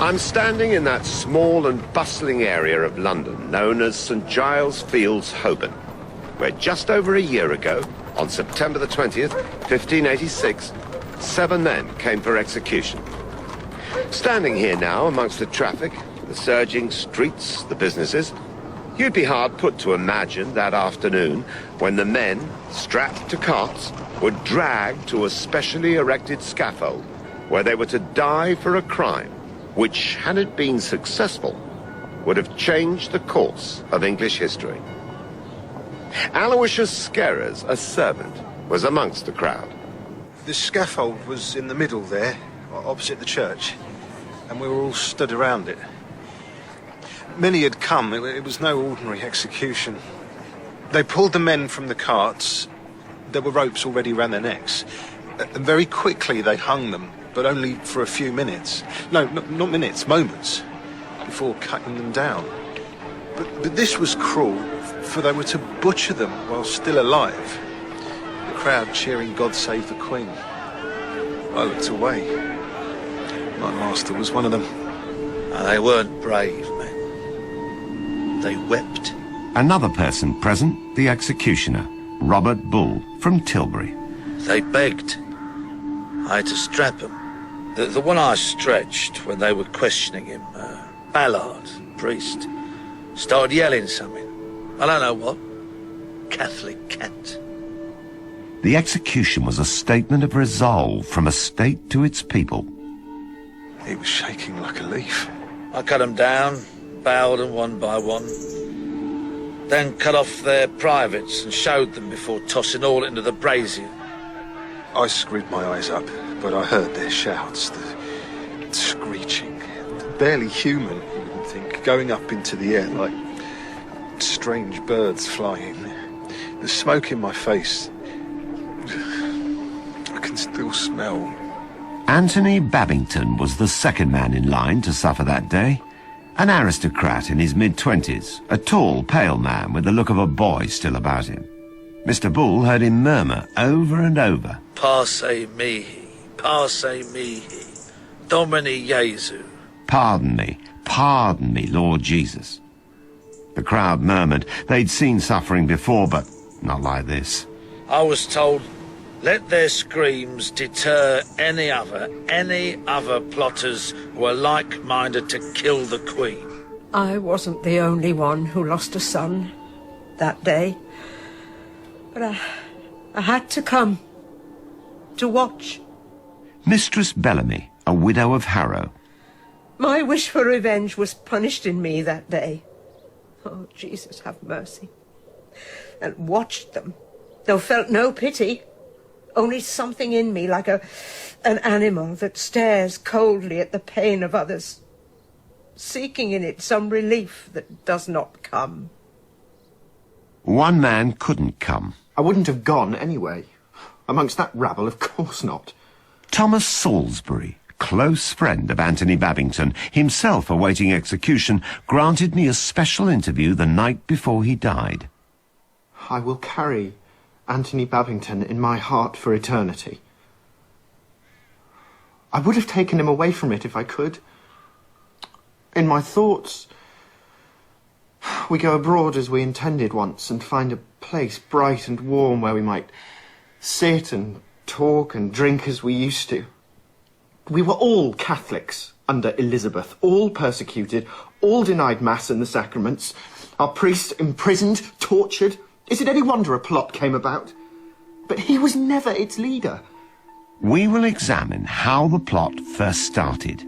I'm standing in that small and bustling area of London known as St Giles Fields, Holborn, where just over a year ago, on September the 20th, 1586, 7 men came for execution. Standing here now amongst the traffic, the surging streets, the businesses, you'd be hard put to imagine that afternoon when the men, strapped to carts, were dragged to a specially erected scaffold where they were to die for a crime which, had it been successful, would have changed the course of English history. Aloysius Scarers, a servant, was amongst the crowd. The scaffold was in the middle there, opposite the church, and we were all stood around it. Many had come. It was no ordinary execution. They pulled the men from the carts. There were ropes already round their necks. And very quickly they hung them, but only for a few minutes. No, not minutes, moments, before cutting them down. But this was cruel, for they were to butcher them while still alive. The crowd cheering "God Save the Queen." I looked away. My master was one of them. They weren't brave men. They wept. Another person present, the executioner, Robert Bull, from Tilbury. They begged. I had to strap him. The one I stretched when they were questioning him, Ballard, priest, started yelling something. I don't know what. Catholic cant. The execution was a statement of resolve from a state to its people. He was shaking like a leaf. I cut them down, bowed them one by one, then cut off their privates and showed them before tossing all into the brazier. I screwed my eyes up, but I heard their shouts, the screeching, barely human, you wouldn't think, going up into the air like strange birds flying. The smoke in my face, I can still smell. Anthony Babington was the second man in line to suffer that day. An aristocrat in his mid-20s, a tall, pale man with the look of a boy still about him. Mr. Bull heard him murmur over and over, Passe mihi, Domini Jesu. pardon me, Lord Jesus. The crowd murmured. They'd seen suffering before, but not like this. I was told, let their screams deter any other plotters who are like-minded to kill the Queen. I wasn't the only one who lost a son that day. But I had to come to watch. Mistress Bellamy, a widow of Harrow. My wish for revenge was punished in me that day. Oh, Jesus, have mercy. And watched them, though felt no pity. Only something in me like an animal that stares coldly at the pain of others, seeking in it some relief that does not come. One man couldn't come. I wouldn't have gone anyway. Amongst that rabble, of course not. Thomas Salisbury, close friend of Anthony Babington, himself awaiting execution, granted me a special interview the night before he died. I will carry Anthony Babington in my heart for eternity. I would have taken him away from it if I could. In my thoughts, we go abroad as we intended once and find a place bright and warm where we might sit and talk and drink as we used to. We were all Catholics under Elizabeth, all persecuted, all denied Mass and the sacraments, our priest imprisoned, tortured. Is it any wonder a plot came about? But he was never its leader. We will examine how the plot first started.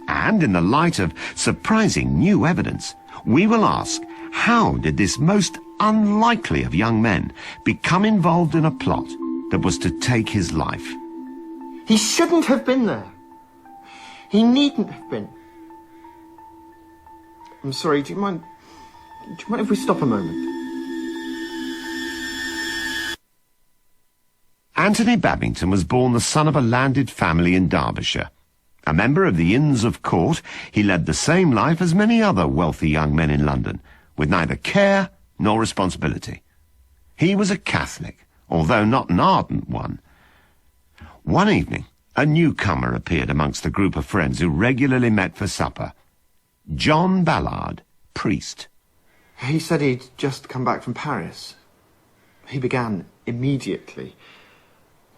And in the light of surprising new evidence, we will ask, how did this most unlikely of young men become involved in a plot that was to take his life? He shouldn't have been there. He needn't have been. I'm sorry, do you mind if we stop a moment? Anthony Babington was born the son of a landed family in Derbyshire. A member of the Inns of Court, he led the same life as many other wealthy young men in London, with neither care nor responsibility. He was a Catholic, although not an ardent one. One evening, A newcomer appeared amongst the group of friends who regularly met for supper. John Ballard, priest. He said he'd just come back from Paris. He began immediately.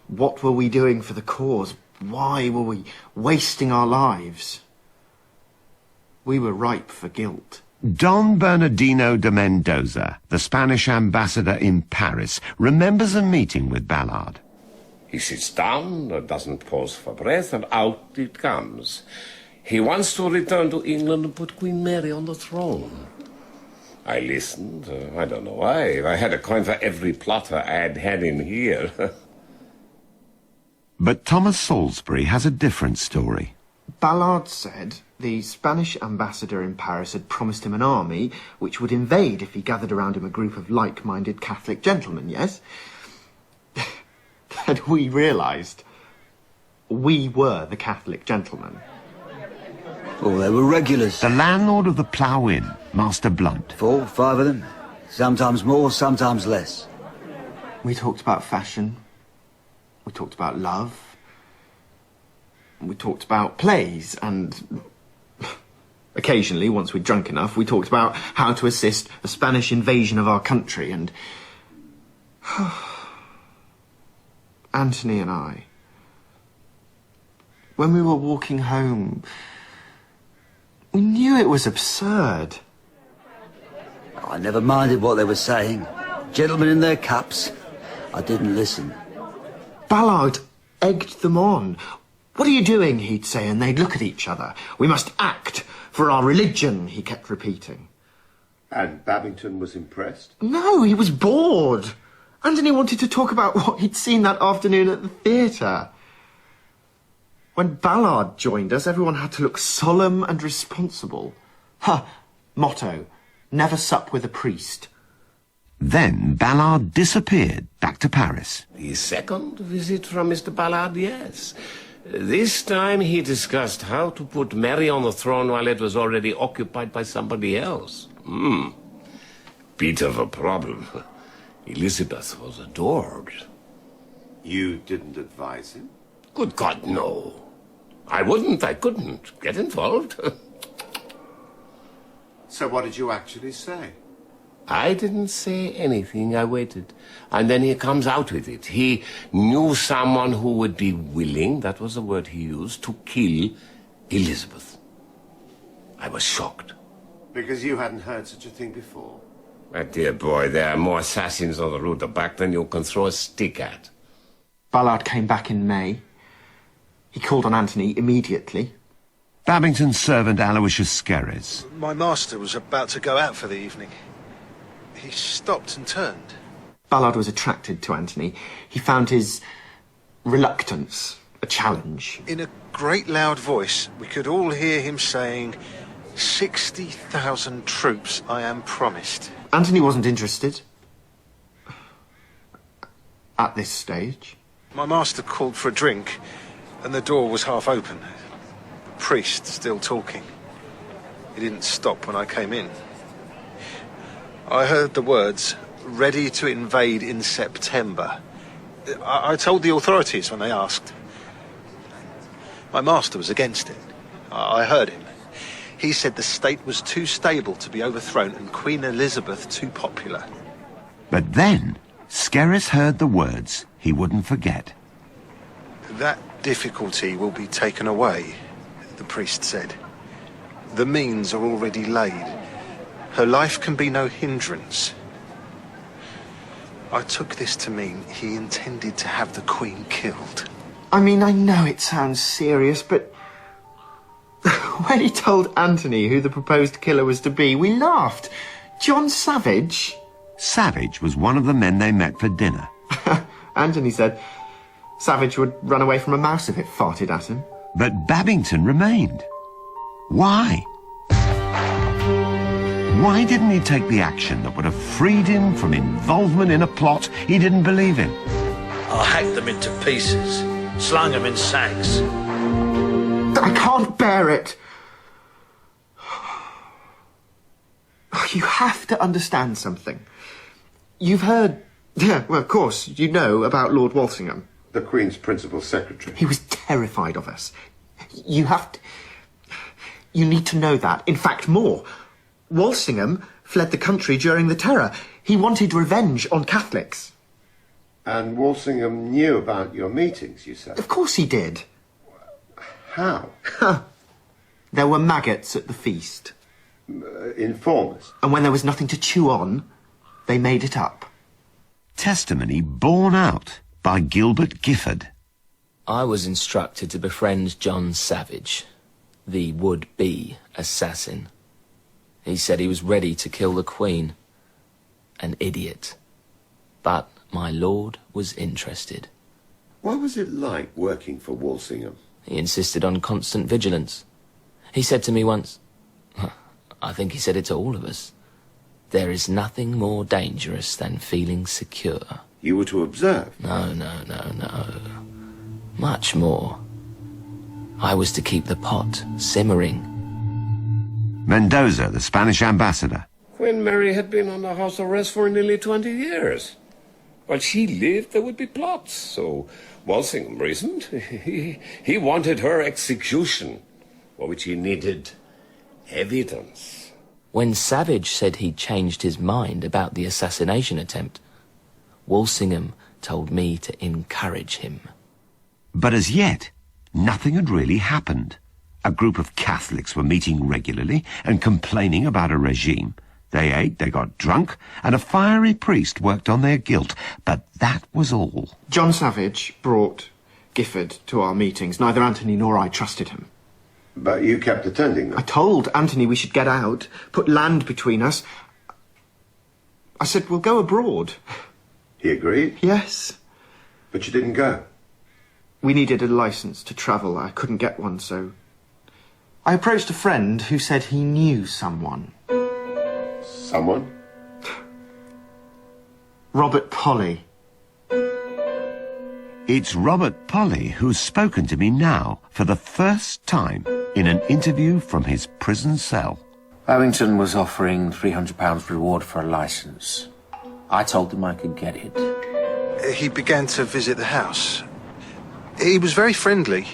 What were we doing for the cause? Why were we wasting our lives? We were ripe for guilt. Don Bernardino de Mendoza, the Spanish ambassador in Paris, remembers a meeting with Ballard. He sits down, doesn't pause for breath, and out it comes. He wants to return to England and put Queen Mary on the throne. I listened. I don't know why. I had a coin for every plotter I'd had in here. But Thomas Salisbury has a different story. Ballard said the Spanish ambassador in Paris had promised him an army which would invade if he gathered around him a group of like-minded Catholic gentlemen, yes? And we realised we were the Catholic gentlemen. Oh, they were regulars. The landlord of the Plough Inn, Master Blunt. 4, 5 of them. Sometimes more, sometimes less. We talked about fashion. We talked about love. We talked about plays, and occasionally, once we'd drunk enough, we talked about how to assist a Spanish invasion of our country, and Anthony and I, when we were walking home, we knew it was absurd. I never minded what they were saying. Gentlemen in their caps. I didn't listen. Ballard egged them on. "What are you doing?" he'd say, and they'd look at each other. "We must act for our religion," he kept repeating. And Babington was impressed? No, he was bored. Anthony wanted to talk about what he'd seen that afternoon at the theatre. When Ballard joined us, everyone had to look solemn and responsible. Motto, never sup with a priest. Then Ballard disappeared back to Paris. The second visit from Mr. Ballard, yes. This time he discussed how to put Mary on the throne while it was already occupied by somebody else. Bit of a problem. Elizabeth was adored. You didn't advise him? Good God, no. I couldn't get involved. So what did you actually say? I didn't say anything, I waited. And then he comes out with it. He knew someone who would be willing, that was the word he used, to kill Elizabeth. I was shocked. Because you hadn't heard such a thing before? My dear boy, there are more assassins on the route back than you can throw a stick at. Ballard came back in May. He called on Anthony immediately. Babington's servant Aloysius Skerries. My master was about to go out for the evening. He stopped and turned. Ballard was attracted to Anthony. He found his reluctance a challenge. In a great loud voice, we could all hear him saying, 60,000 troops I am promised. Anthony wasn't interested. At this stage. My master called for a drink, and the door was half open. The priest still talking. He didn't stop when I came in. I heard the words, ready to invade in September. I told the authorities when they asked. My master was against it. I heard him. He said the state was too stable to be overthrown and Queen Elizabeth too popular. But then Skerries heard the words he wouldn't forget. That difficulty will be taken away, the priest said. The means are already laid. Her life can be no hindrance. I took this to mean he intended to have the Queen killed. I mean, I know it sounds serious, but when he told Anthony who the proposed killer was to be, we laughed. John Savage? Savage was one of the men they met for dinner. Anthony said Savage would run away from a mouse if it farted at him. But Babington remained. Why? Why didn't he take the action that would have freed him from involvement in a plot he didn't believe in? I hacked them into pieces, slung them in sacks. I can't bear it. You have to understand something. You've heard, well, of course, you know about Lord Walsingham. The Queen's principal secretary. He was terrified of us. You need to know that. In fact, more. Walsingham fled the country during the Terror. He wanted revenge on Catholics. And Walsingham knew about your meetings, you said? Of course he did. How? There were maggots at the feast. Informers. And when there was nothing to chew on, they made it up. Testimony borne out by Gilbert Gifford. I was instructed to befriend John Savage, the would-be assassin. He said he was ready to kill the Queen. An idiot. But my lord was interested. What was it like working for Walsingham? He insisted on constant vigilance. He said to me once, I think he said it to all of us, there is nothing more dangerous than feeling secure. You were to observe? No. Much more. I was to keep the pot simmering. Mendoza, the Spanish ambassador. When Mary had been under house arrest for nearly 20 years. While she lived, there would be plots, so Walsingham reasoned. He wanted her execution, for which he needed evidence. When Savage said he'd changed his mind about the assassination attempt, Walsingham told me to encourage him. But as yet, nothing had really happened. A group of Catholics were meeting regularly and complaining about a regime. They ate, they got drunk, and a fiery priest worked on their guilt. But that was all. John Savage brought Gifford to our meetings. Neither Anthony nor I trusted him. But you kept attending them? I told Anthony we should get out, put land between us. I said, we'll go abroad. He agreed? Yes. But you didn't go? We needed a licence to travel. I couldn't get one, so I approached a friend who said he knew someone. Someone? Robert Polly. It's Robert Polly who's spoken to me now for the first time in an interview from his prison cell. Babington was offering £300 reward for a licence. I told him I could get it. He began to visit the house. He was very friendly.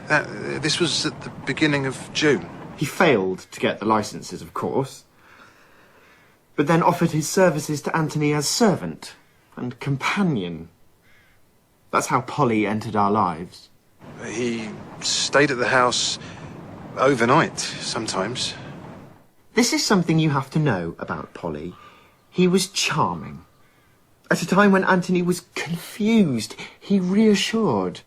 This was at the beginning of June. He failed to get the licences, of course, but then offered his services to Anthony as servant and companion. That's how Polly entered our lives. He stayed at the house overnight, sometimes. This is something you have to know about Polly. He was charming. At a time when Anthony was confused, he reassured.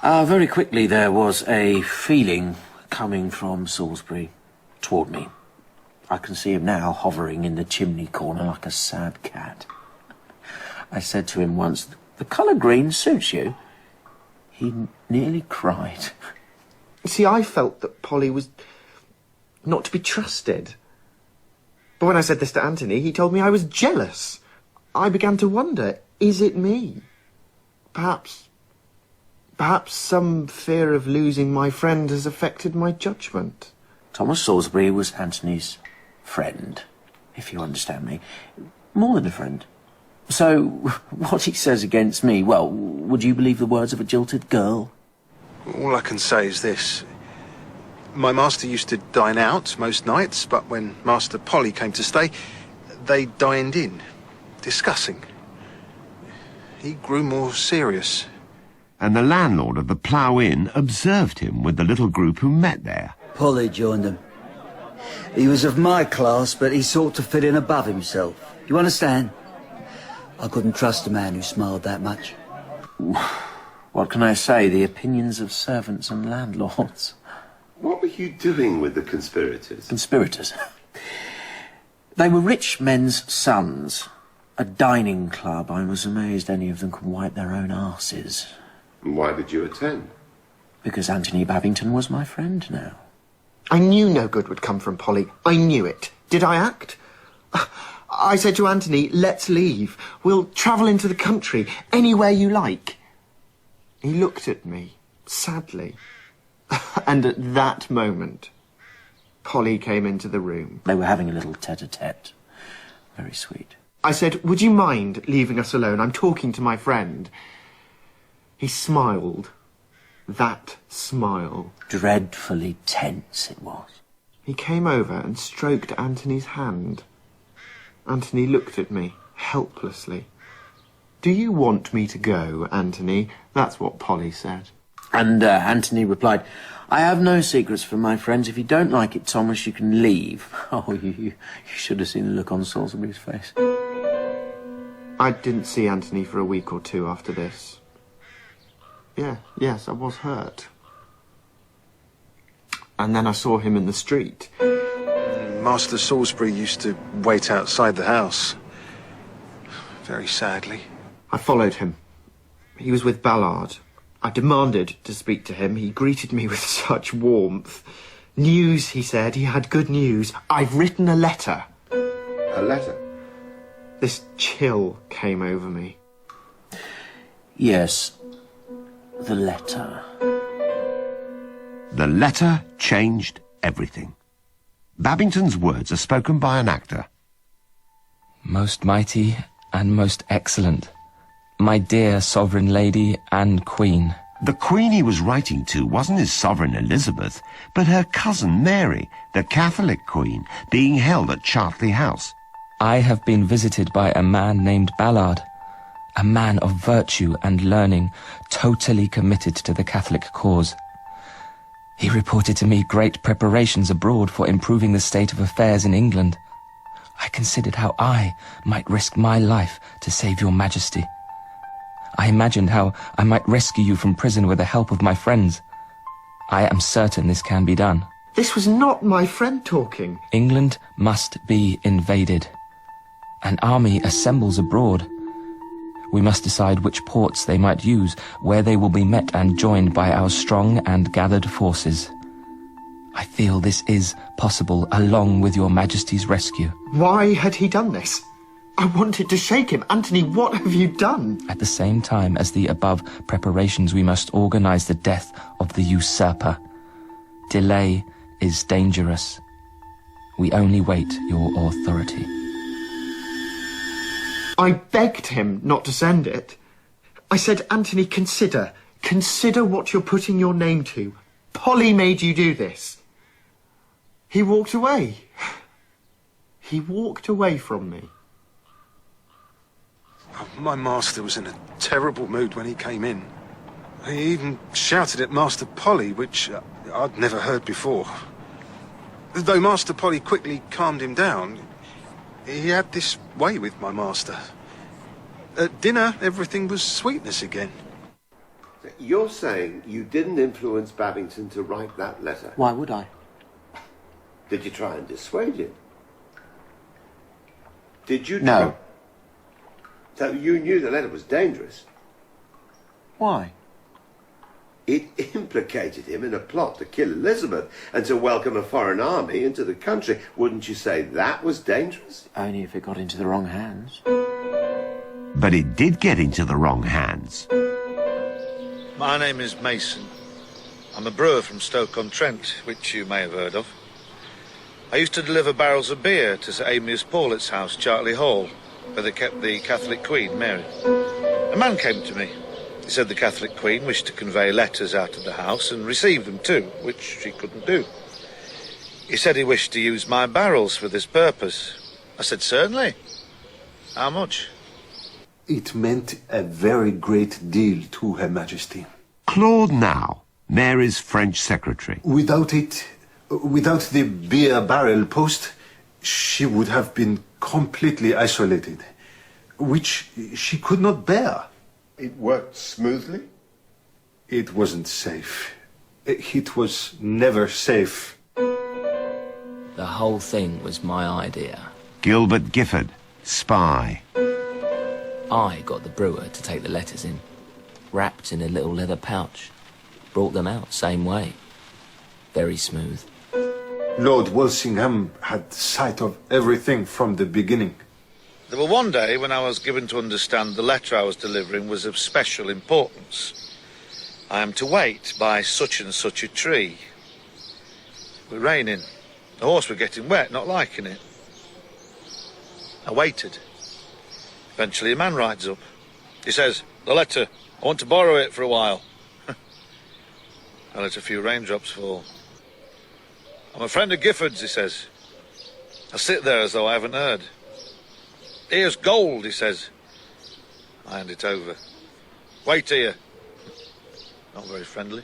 Very quickly there was a feeling coming from Salisbury toward me. I can see him now hovering in the chimney corner like a sad cat. I said to him once, "The colour green suits you." He nearly cried. See, I felt that Polly was not to be trusted. But when I said this to Anthony, he told me I was jealous. I began to wonder, is it me? Perhaps some fear of losing my friend has affected my judgment. Thomas Salisbury was Anthony's friend, if you understand me. More than a friend. So, what he says against me, well, would you believe the words of a jilted girl? All I can say is this. My master used to dine out most nights, but when Master Polly came to stay, they dined in, discussing. He grew more serious. And the landlord of the Plough Inn observed him with the little group who met there. Polly joined them. He was of my class, but he sought to fit in above himself. You understand? I couldn't trust a man who smiled that much. What can I say? The opinions of servants and landlords. What were you doing with the conspirators? Conspirators? They were rich men's sons. A dining club. I was amazed any of them could wipe their own arses. And why did you attend? Because Anthony Babington was my friend now. I knew no good would come from Polly. I knew it. Did I act? I said to Anthony, let's leave. We'll travel into the country, anywhere you like. He looked at me, sadly. And at that moment, Polly came into the room. They were having a little tete-a-tete. Very sweet. I said, would you mind leaving us alone? I'm talking to my friend. He smiled. That smile. Dreadfully tense it was. He came over and stroked Anthony's hand. Anthony looked at me, helplessly. "Do you want me to go, Anthony?" That's what Polly said. And Anthony replied, "I have no secrets from my friends. If you don't like it, Thomas, you can leave." Oh, you should have seen the look on Salisbury's face. I didn't see Anthony for a week or two after this. Yes, I was hurt. And then I saw him in the street. Master Salisbury used to wait outside the house. Very sadly. I followed him. He was with Ballard. I demanded to speak to him. He greeted me with such warmth. News, he said. He had good news. "I've written a letter." A letter? This chill came over me. Yes, the letter. The letter changed everything. Babington's words are spoken by an actor. Most mighty and most excellent, my dear sovereign lady and queen. The queen he was writing to wasn't his sovereign Elizabeth, but her cousin Mary, the Catholic queen, being held at Chartley House. I have been visited by a man named Ballard, a man of virtue and learning, totally committed to the Catholic cause. He reported to me great preparations abroad for improving the state of affairs in England. I considered how I might risk my life to save your majesty. I imagined how I might rescue you from prison with the help of my friends. I am certain this can be done. This was not my friend talking. England must be invaded. An army assembles abroad. We must decide which ports they might use, where they will be met and joined by our strong and gathered forces. I feel this is possible along with your majesty's rescue. Why had he done this? I wanted to shake him. Anthony, what have you done? At the same time as the above preparations, we must organize the death of the usurper. Delay is dangerous. We only wait your authority. I begged him not to send it. I said, "Anthony, consider what you're putting your name to. Polly made you do this." He walked away. He walked away from me. My master was in a terrible mood when he came in. He even shouted at Master Polly, which I'd never heard before. Though Master Polly quickly calmed him down, he had this way with my master. At dinner, everything was sweetness again. You're saying you didn't influence Babington to write that letter? Why would I? Did you try and dissuade him? Did you? No. So you knew the letter was dangerous? Why? It implicated him in a plot to kill Elizabeth and to welcome a foreign army into the country. Wouldn't you say that was dangerous? Only if it got into the wrong hands. But it did get into the wrong hands. My name is Mason. I'm a brewer from Stoke-on-Trent, which you may have heard of. I used to deliver barrels of beer to Sir Amyas Paulet's house, Chartley Hall, where they kept the Catholic Queen, Mary. A man came to me. He said the Catholic Queen wished to convey letters out of the house and receive them too, which she couldn't do. He said he wished to use my barrels for this purpose. I said, certainly. How much? It meant a very great deal to Her Majesty. Claude Now, Mary's French secretary. Without the beer barrel post, she would have been completely isolated, which she could not bear. It worked smoothly? It wasn't safe. It was never safe. The whole thing was my idea. Gilbert Gifford, spy. I got the brewer to take the letters in, wrapped in a little leather pouch. Brought them out same way. Very smooth. Lord Walsingham had sight of everything from the beginning. There were one day when I was given to understand the letter I was delivering was of special importance. I am to wait by such and such a tree. It was raining. The horse were getting wet, not liking it. I waited. Eventually a man rides up. He says, the letter. I want to borrow it for a while. I'll let a few raindrops fall. I'm a friend of Gifford's, he says. I sit there as though I haven't heard. Here's gold, he says. I hand it over. Wait here. Not very friendly.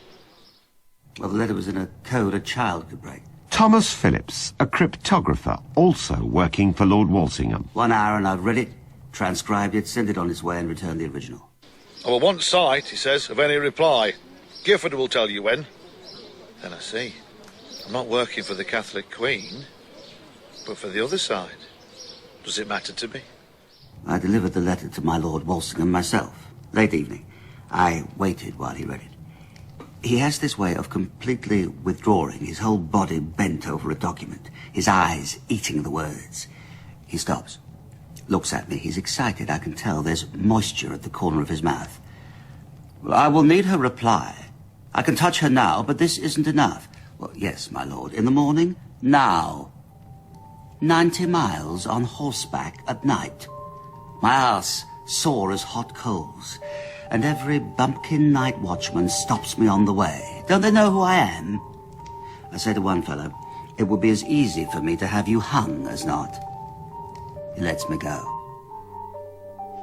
Well, the letter was in a code a child could break. Thomas Phillips, a cryptographer, also working for Lord Walsingham. 1 hour and I've read it, transcribed it, sent it on its way and returned the original. I will want sight, he says, of any reply. Gifford will tell you when. Then I see. I'm not working for the Catholic Queen, but for the other side. Does it matter to me? I delivered the letter to my Lord Walsingham myself, late evening. I waited while he read it. He has this way of completely withdrawing, his whole body bent over a document, his eyes eating the words. He stops, looks at me. He's excited, I can tell. There's moisture at the corner of his mouth. Well, I will need her reply. I can touch her now, but this isn't enough. Well, yes, my lord. In the morning? Now. 90 miles on horseback at night. My ass sore as hot coals. And every bumpkin night watchman stops me on the way. Don't they know who I am? I say to one fellow, it would be as easy for me to have you hung as not. He lets me go.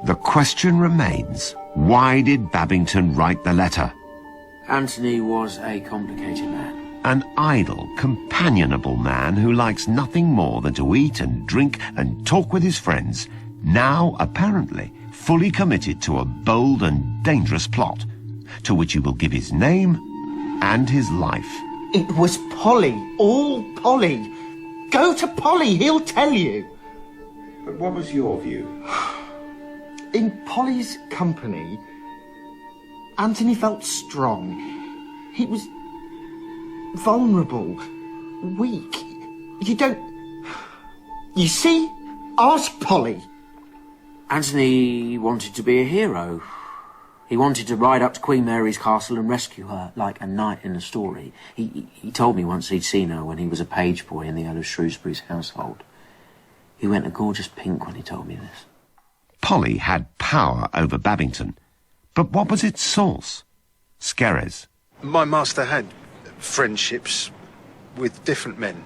The question remains, why did Babington write the letter? Anthony was a complicated man. An idle, companionable man who likes nothing more than to eat and drink and talk with his friends, now apparently fully committed to a bold and dangerous plot, to which he will give his name and his life. It was Polly, all Polly. Go to Polly, he'll tell you. But what was your view? In Polly's company, Anthony felt strong. He was vulnerable, weak. You don't... You see? Ask Polly. Anthony wanted to be a hero. He wanted to ride up to Queen Mary's castle and rescue her, like a knight in a story. He told me once he'd seen her when he was a page boy in the Earl of Shrewsbury's household. He went a gorgeous pink when he told me this. Polly had power over Babington. But what was its source? Skerries. My master had friendships with different men.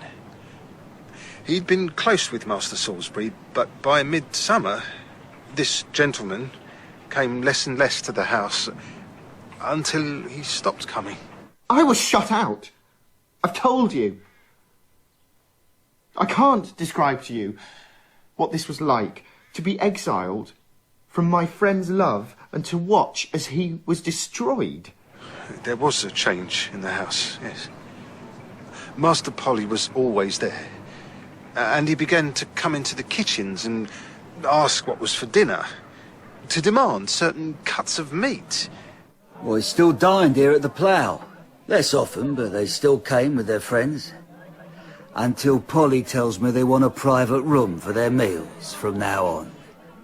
He'd been close with Master Salisbury, but by midsummer, this gentleman came less and less to the house until he stopped coming. I was shut out. I've told you. I can't describe to you what this was like, to be exiled from my friend's love and to watch as he was destroyed. There was a change in the house, yes. Master Polly was always there. And he began to come into the kitchens and ask what was for dinner, to demand certain cuts of meat. Well, he still dined here at the Plough. Less often, but they still came with their friends. Until Polly tells me they want a private room for their meals from now on.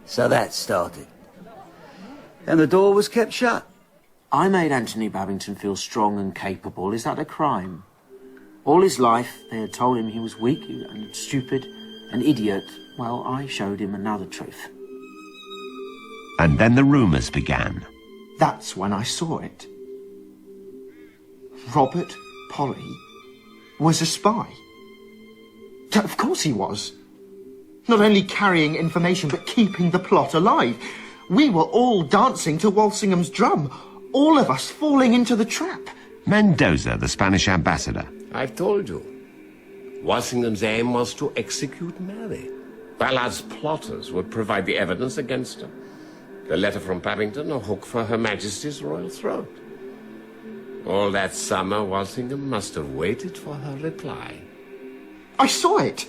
So that started. And the door was kept shut. I made Anthony Babington feel strong and capable. Is that a crime? All his life, they had told him he was weak and stupid, an idiot. Well, I showed him another truth. And then the rumours began. That's when I saw it. Robert Polly was a spy. Of course he was. Not only carrying information, but keeping the plot alive. We were all dancing to Walsingham's drum, all of us falling into the trap. Mendoza, the Spanish ambassador. I've told you. Walsingham's aim was to execute Mary. Ballard's plotters would provide the evidence against her. The letter from Babington, a hook for Her Majesty's royal throat. All that summer, Walsingham must have waited for her reply. I saw it.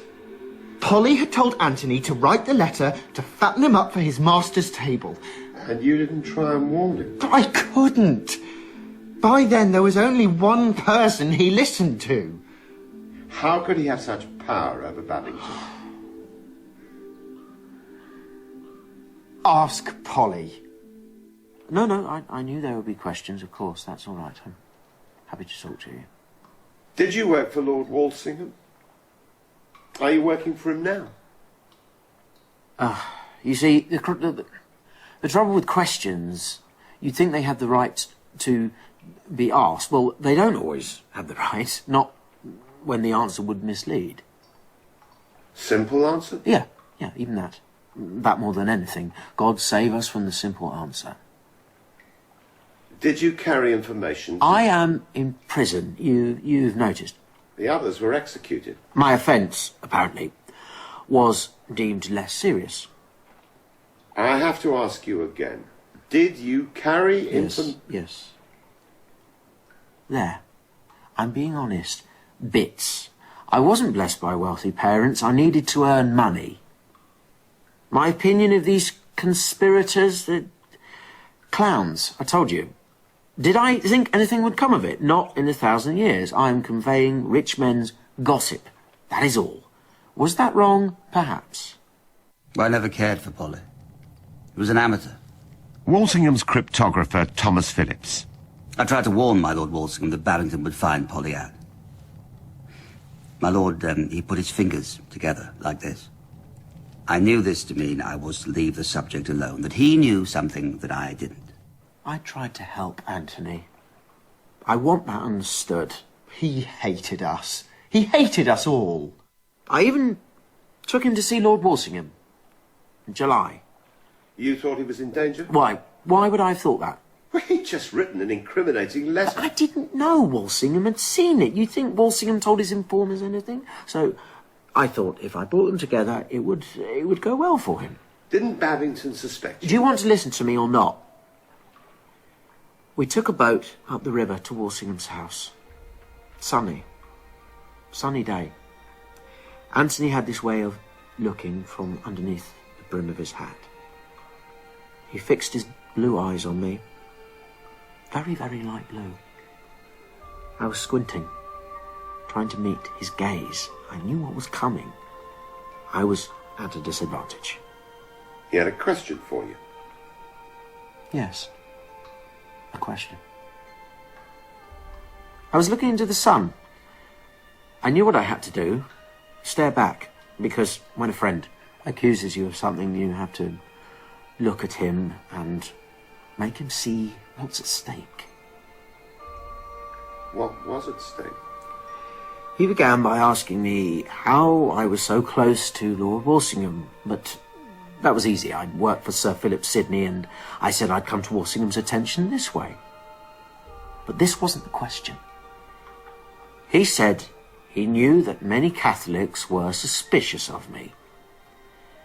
Polly had told Anthony to write the letter to fatten him up for his master's table. And you didn't try and warn him? I couldn't. By then, there was only one person he listened to. How could he have such power over Babington? Ask Polly. No, I knew there would be questions, of course. That's all right. I'm happy to talk to you. Did you work for Lord Walsingham? Are you working for him now? You see, the trouble with questions, You'd think they had the right to be asked. Well, they don't always have the right, not when the answer would mislead. Simple answer? Yeah, even that. That more than anything. God save us from the simple answer. Did you carry information? I am in prison, you've noticed. The others were executed. My offence, apparently, was deemed less serious. I have to ask you again. Did you carry information? Yes. There. I'm being honest. Bits. I wasn't blessed by wealthy parents. I needed to earn money. My opinion of these conspirators, they're clowns, I told you. Did I think anything would come of it? Not in 1,000 years. I am conveying rich men's gossip. That is all. Was that wrong? Perhaps. I never cared for Polly. He was an amateur. Walsingham's cryptographer Thomas Phillips. I tried to warn my Lord Walsingham that Babington would find Polly out. My lord, he put his fingers together like this. I knew this to mean I was to leave the subject alone, that he knew something that I didn't. I tried to help Anthony. I want that understood. He hated us. He hated us all. I even took him to see Lord Walsingham in July. You thought he was in danger? Why? Why would I have thought that? Well, he'd just written an incriminating letter. I didn't know Walsingham had seen it. You think Walsingham told his informers anything? So I thought if I brought them together, it would go well for him. Didn't Babington suspect you? Do you want to listen to me or not? We took a boat up the river to Walsingham's house. Sunny day. Anthony had this way of looking from underneath the brim of his hat. He fixed his blue eyes on me. Very, very light blue. I was squinting, trying to meet his gaze. I knew what was coming. I was at a disadvantage. He had a question for you. Yes. A question. I was looking into the sun. I knew what I had to do. Stare back. Because when a friend accuses you of something, you have to look at him and make him see what's at stake. What was at stake? He began by asking me how I was so close to Lord Walsingham, but that was easy. I'd worked for Sir Philip Sidney, and I said I'd come to Walsingham's attention this way. But this wasn't the question. He said he knew that many Catholics were suspicious of me.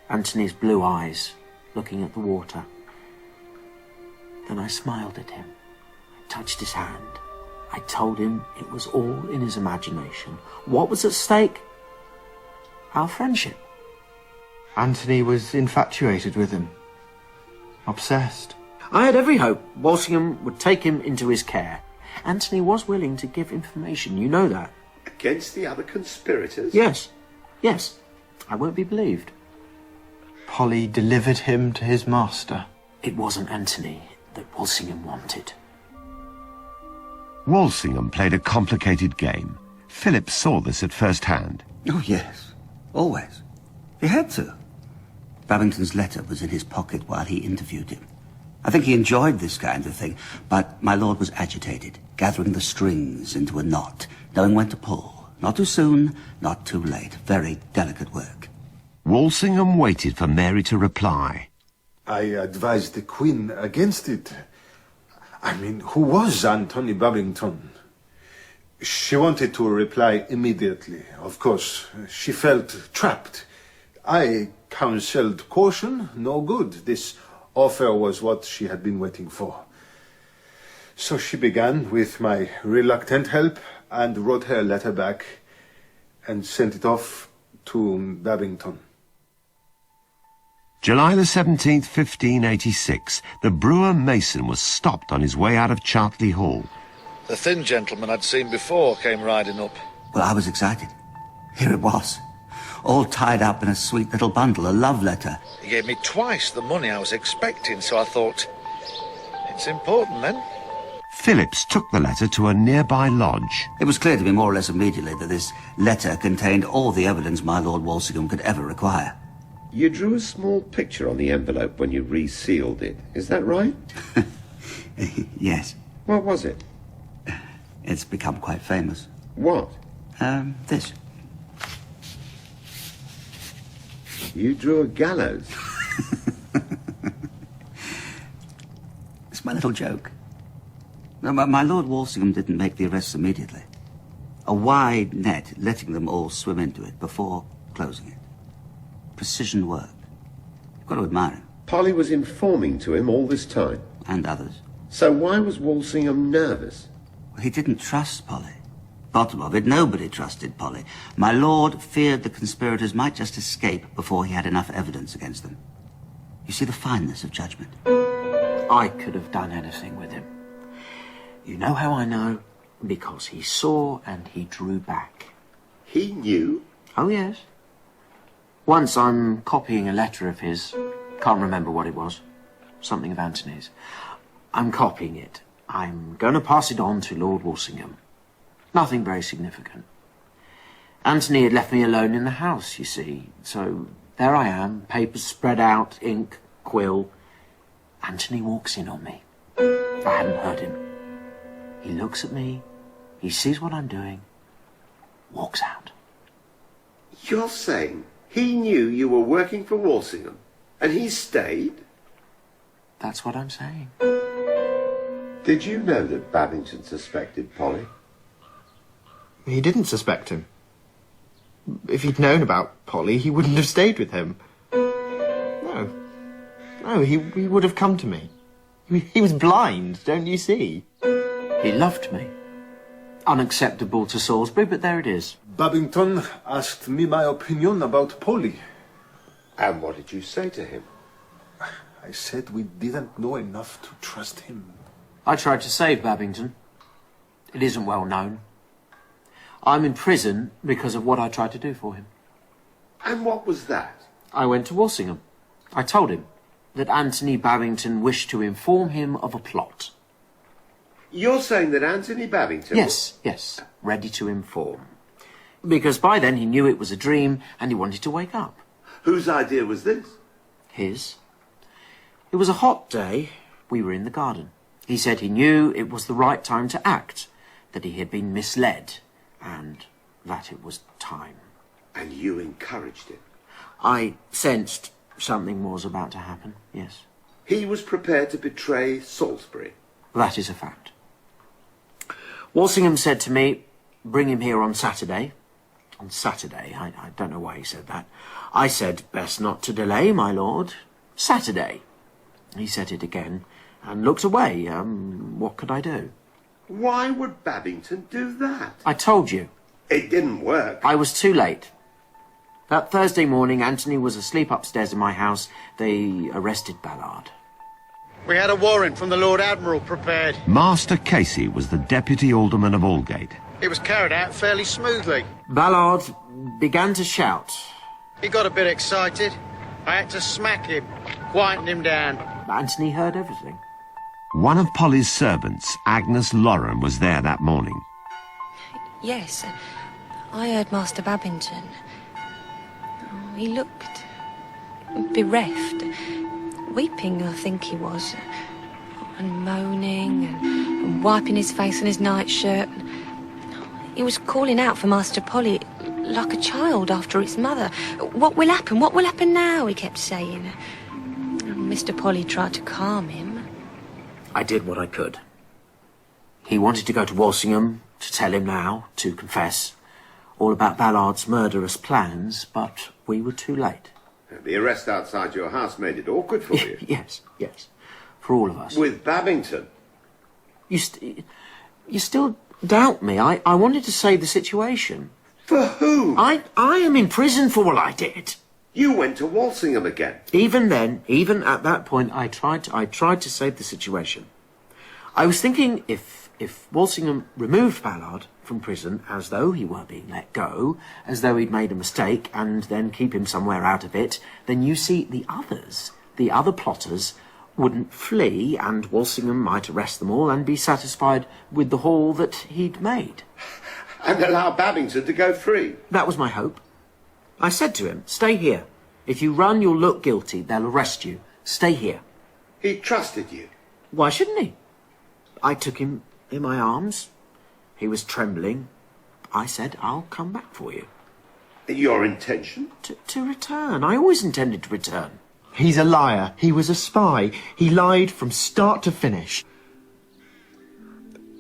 Anthony's blue eyes looking at the water. Then I smiled at him. I touched his hand. I told him it was all in his imagination. What was at stake? Our friendship. Anthony was infatuated with him. Obsessed. I had every hope Walsingham would take him into his care. Anthony was willing to give information, you know that. Against the other conspirators? Yes. I won't be believed. Polly delivered him to his master. It wasn't Anthony that Walsingham wanted. Walsingham played a complicated game. Philip saw this at first hand. Oh, yes. Always. He had to. Babington's letter was in his pocket while he interviewed him. I think he enjoyed this kind of thing, but my lord was agitated, gathering the strings into a knot, knowing when to pull. Not too soon, not too late. Very delicate work. Walsingham waited for Mary to reply. I advised the Queen against it. I mean, who was Anthony Babington? She wanted to reply immediately. Of course, she felt trapped. I counseled caution, no good. This offer was what she had been waiting for. So she began with my reluctant help and wrote her a letter back and sent it off to Babington. July the 17th, 1586, the brewer Mason was stopped on his way out of Chartley Hall. The thin gentleman I'd seen before came riding up. Well, I was excited. Here it was, all tied up in a sweet little bundle, a love letter. He gave me twice the money I was expecting, so I thought, it's important then. Phillips took the letter to a nearby lodge. It was clear to me more or less immediately that this letter contained all the evidence my Lord Walsingham could ever require. You drew a small picture on the envelope when you resealed it. Is that right? Yes. What was it? It's become quite famous. What? This. You drew a gallows. It's my little joke. No, my Lord Walsingham didn't make the arrests immediately. A wide net, letting them all swim into it before closing it. Precision work. You've got to admire him. Polly was informing to him all this time. And others. So why was Walsingham nervous? Well, he didn't trust Polly. Bottom of it, nobody trusted Polly. My lord feared the conspirators might just escape before he had enough evidence against them. You see the fineness of judgment. I could have done anything with him. You know how I know? Because he saw and he drew back. He knew? Oh, yes. Once I'm copying a letter of his. Can't remember what it was. Something of Anthony's. I'm copying it. I'm going to pass it on to Lord Walsingham. Nothing very significant. Anthony had left me alone in the house, you see. So there I am, papers spread out, ink, quill. Anthony walks in on me. I hadn't heard him. He looks at me, he sees what I'm doing, walks out. You're saying he knew you were working for Walsingham, and he stayed? That's what I'm saying. Did you know that Babington suspected Polly? He didn't suspect him. If he'd known about Polly, he wouldn't have stayed with him. No, he would have come to me. He was blind, don't you see? He loved me. Unacceptable to Salisbury, but there it is. Babington asked me my opinion about Polly. And what did you say to him? I said we didn't know enough to trust him. I tried to save Babington. It isn't well known. I'm in prison because of what I tried to do for him. And what was that? I went to Walsingham. I told him that Anthony Babington wished to inform him of a plot. You're saying that Anthony Babington... Yes, ready to inform. Because by then he knew it was a dream and he wanted to wake up. Whose idea was this? His. It was a hot day. We were in the garden. He said he knew it was the right time to act, that he had been misled, and that it was time. And you encouraged him? I sensed something was about to happen, yes. He was prepared to betray Salisbury? That is a fact. Walsingham said to me, bring him here on Saturday. On Saturday, I don't know why he said that. I said, best not to delay, my lord. Saturday. He said it again and looked away. What could I do? Why would Babington do that? I told you. It didn't work. I was too late. That Thursday morning, Anthony was asleep upstairs in my house. They arrested Ballard. We had a warrant from the Lord Admiral prepared. Master Casey was the Deputy Alderman of Aldgate. It was carried out fairly smoothly. Ballard began to shout. He got a bit excited. I had to smack him, quieten him down. Anthony heard everything. One of Polly's servants, Agnes Lauren, was there that morning. Yes, I heard Master Babington. He looked bereft, weeping, I think he was, and moaning and wiping his face on his nightshirt. He was calling out for Master Polly like a child after its mother. What will happen? What will happen now? He kept saying. Mr. Polly tried to calm him. I did what I could. He wanted to go to Walsingham to tell him now, to confess, all about Ballard's murderous plans, but we were too late. The arrest outside your house made it awkward for you. Yes, for all of us. With Babington? You still doubt me. I wanted to save the situation. For whom? I am in prison for what I did. You went to Walsingham again. Even then, even at that point, I tried to save the situation. I was thinking if Walsingham removed Ballard from prison as though he were being let go, as though he'd made a mistake, and then keep him somewhere out of it, then you see the other plotters, wouldn't flee, and Walsingham might arrest them all and be satisfied with the haul that he'd made. And allow Babington to go free? That was my hope. I said to him, stay here. If you run, you'll look guilty. They'll arrest you. Stay here. He trusted you? Why shouldn't he? I took him in my arms. He was trembling. I said, I'll come back for you. Your intention? To return. I always intended to return. He's a liar. He was a spy. He lied from start to finish.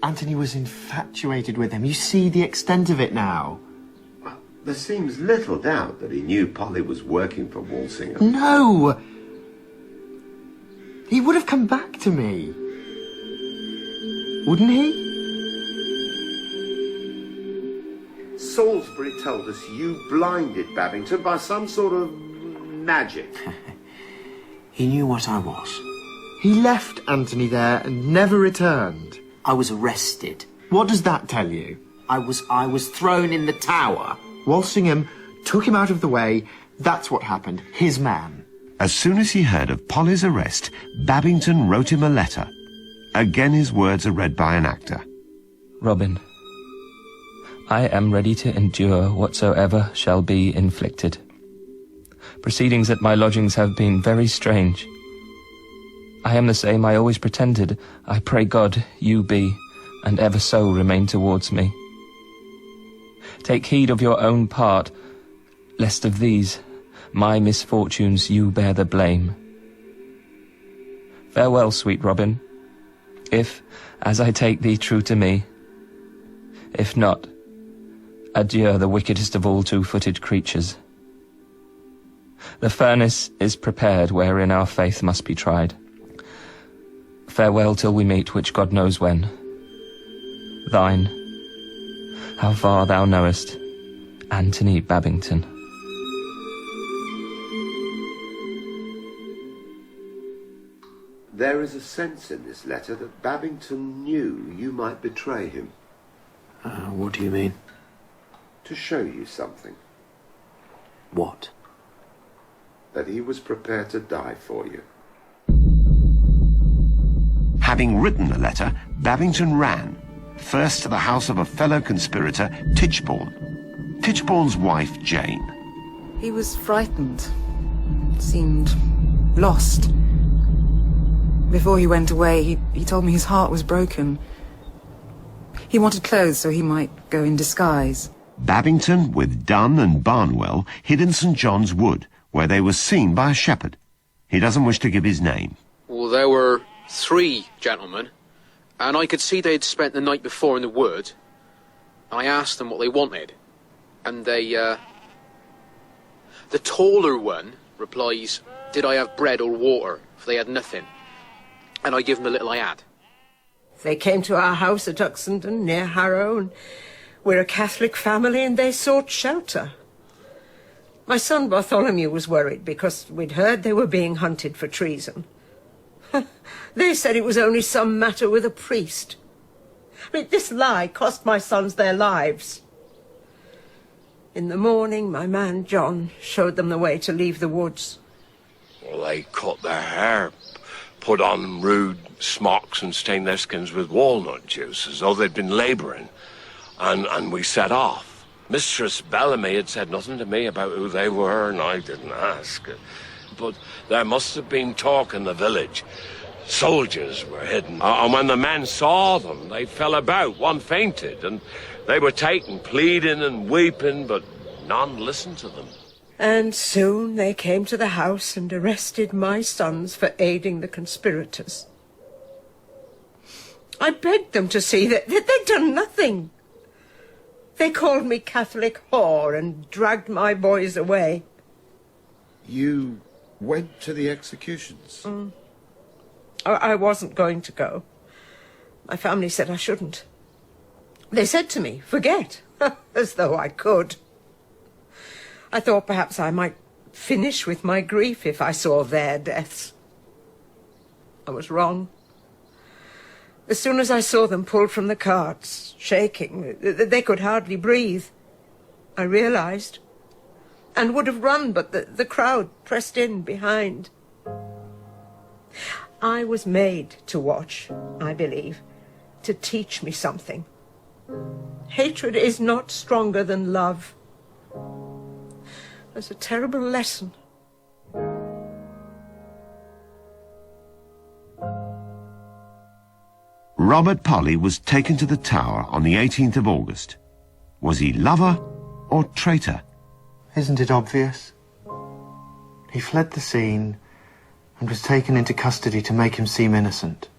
Anthony was infatuated with him. You see the extent of it now. Well, there seems little doubt that he knew Polly was working for Walsingham. No! He would have come back to me. Wouldn't he? Salisbury told us you blinded Babington by some sort of magic. He knew what I was. He left Anthony there and never returned. I was arrested. What does that tell you? I was thrown in the tower. Walsingham took him out of the way. That's what happened. His man. As soon as he heard of Polly's arrest, Babington wrote him a letter. Again his words are read by an actor. Robin, I am ready to endure whatsoever shall be inflicted. Proceedings at my lodgings have been very strange. I am the same I always pretended. I pray God you be, and ever so remain towards me. Take heed of your own part, lest of these, my misfortunes, you bear the blame. Farewell, sweet Robin, if, as I take thee true to me. If not, adieu, the wickedest of all two-footed creatures. The furnace is prepared wherein our faith must be tried. Farewell till we meet, which God knows when. Thine, how far thou knowest, Anthony Babington. There is a sense in this letter that Babington knew you might betray him. What do you mean? To show you something. What? That he was prepared to die for you. Having written the letter, Babington ran, first to the house of a fellow conspirator, Tichborne. Tichborne's wife, Jane. He was frightened. Seemed lost. Before he went away, he told me his heart was broken. He wanted clothes so he might go in disguise. Babington, with Dunn and Barnwell, hid in St. John's Wood, where they were seen by a shepherd. He doesn't wish to give his name. Well, there were 3 gentlemen, and I could see they'd spent the night before in the wood. I asked them what they wanted, and they, the taller one replies, did I have bread or water, for they had nothing. And I give them the little I had. They came to our house at Uxendon, near Harrow, and we're a Catholic family, and they sought shelter. My son Bartholomew was worried because we'd heard they were being hunted for treason. They said it was only some matter with a priest. I mean, this lie cost my sons their lives. In the morning, my man John showed them the way to leave the woods. Well, they cut their hair, put on rude smocks and stained their skins with walnut juice as though they'd been labouring, and we set off. Mistress Bellamy had said nothing to me about who they were, and I didn't ask. But there must have been talk in the village. Soldiers were hidden, and when the men saw them, they fell about. One fainted, and they were taken, pleading and weeping, but none listened to them. And soon they came to the house and arrested my sons for aiding the conspirators. I begged them to see that they'd done nothing. They called me Catholic whore and dragged my boys away. You went to the executions? I wasn't going to go. My family said I shouldn't. They said to me, forget, as though I could. I thought perhaps I might finish with my grief if I saw their deaths. I was wrong. As soon as I saw them pulled from the carts, shaking, they could hardly breathe, I realized, and would have run, but the crowd pressed in behind. I was made to watch, I believe, to teach me something. Hatred is not stronger than love. That's a terrible lesson. Robert Polly was taken to the Tower on the 18th of August. Was he lover or traitor? Isn't it obvious? He fled the scene and was taken into custody to make him seem innocent.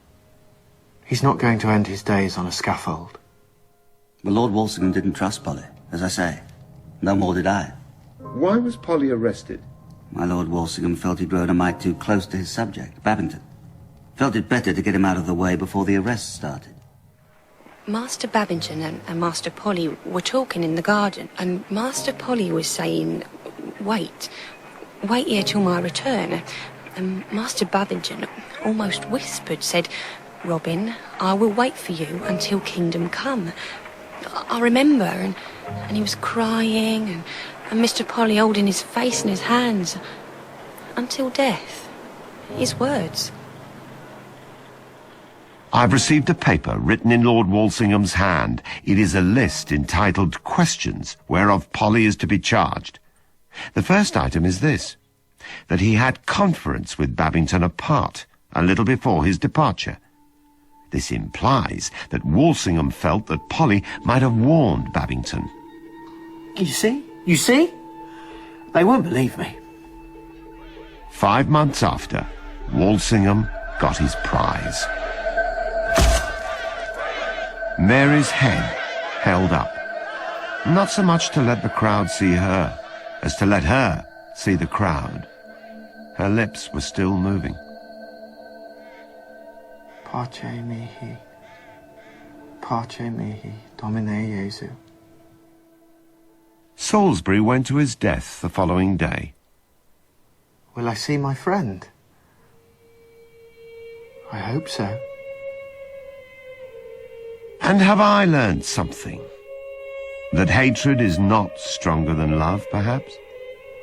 He's not going to end his days on a scaffold. But Lord Walsingham didn't trust Polly, as I say. No more did I. Why was Polly arrested? My Lord Walsingham felt he'd grown a mite too close to his subject, Babington. Felt it better to get him out of the way before the arrest started. Master Babington and Master Polly were talking in the garden, and Master Polly was saying, wait here till my return. And Master Babington almost whispered, said, Robin, I will wait for you until kingdom come. I remember, and he was crying, and Mr. Polly holding his face in his hands. Until death. His words. I've received a paper written in Lord Walsingham's hand. It is a list entitled Questions, whereof Polly is to be charged. The first item is this, that he had conference with Babington apart, a little before his departure. This implies that Walsingham felt that Polly might have warned Babington. You see? You see? They won't believe me. 5 months after, Walsingham got his prize. Mary's head held up, not so much to let the crowd see her, as to let her see the crowd. Her lips were still moving. Pace mihi, Domine Jesu. Salisbury went to his death the following day. Will I see my friend? I hope so. And have I learned something? That hatred is not stronger than love, perhaps?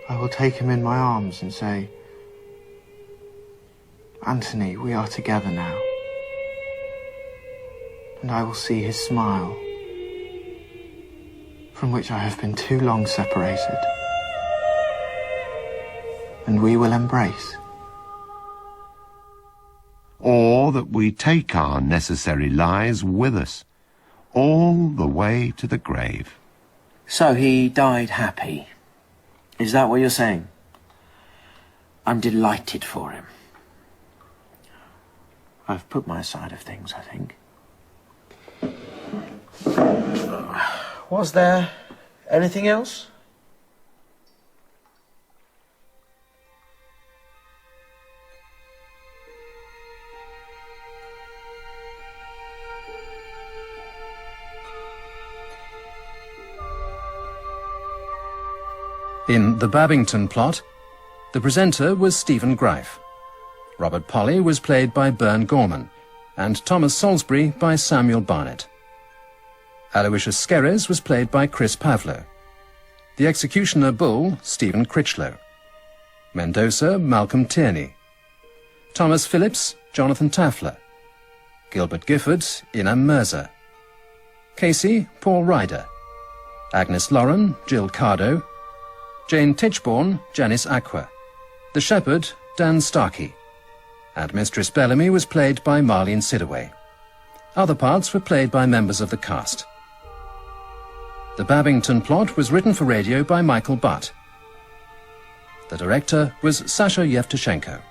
I will take him in my arms and say, Anthony, we are together now. And I will see his smile, from which I have been too long separated. And we will embrace. Or that we take our necessary lies with us, all the way to the grave. So he died happy. Is that what you're saying? I'm delighted for him. I've put my side of things, I think. Was there anything else? In The Babington Plot, the presenter was Stephen Greif. Robert Polly was played by Bern Gorman, and Thomas Salisbury by Samuel Barnett. Aloysius Skerres was played by Chris Pavlo. The Executioner Bull, Stephen Critchlow. Mendoza, Malcolm Tierney. Thomas Phillips, Jonathan Tafler. Gilbert Gifford, Inam Mirza. Casey, Paul Ryder. Agnes Lauren, Jill Cardo. Jane Tichborne, Janice Aqua. The Shepherd, Dan Starkey. And Mistress Bellamy was played by Marlene Sidaway. Other parts were played by members of the cast. The Babington Plot was written for radio by Michael Butt. The director was Sasha Yevtushenko.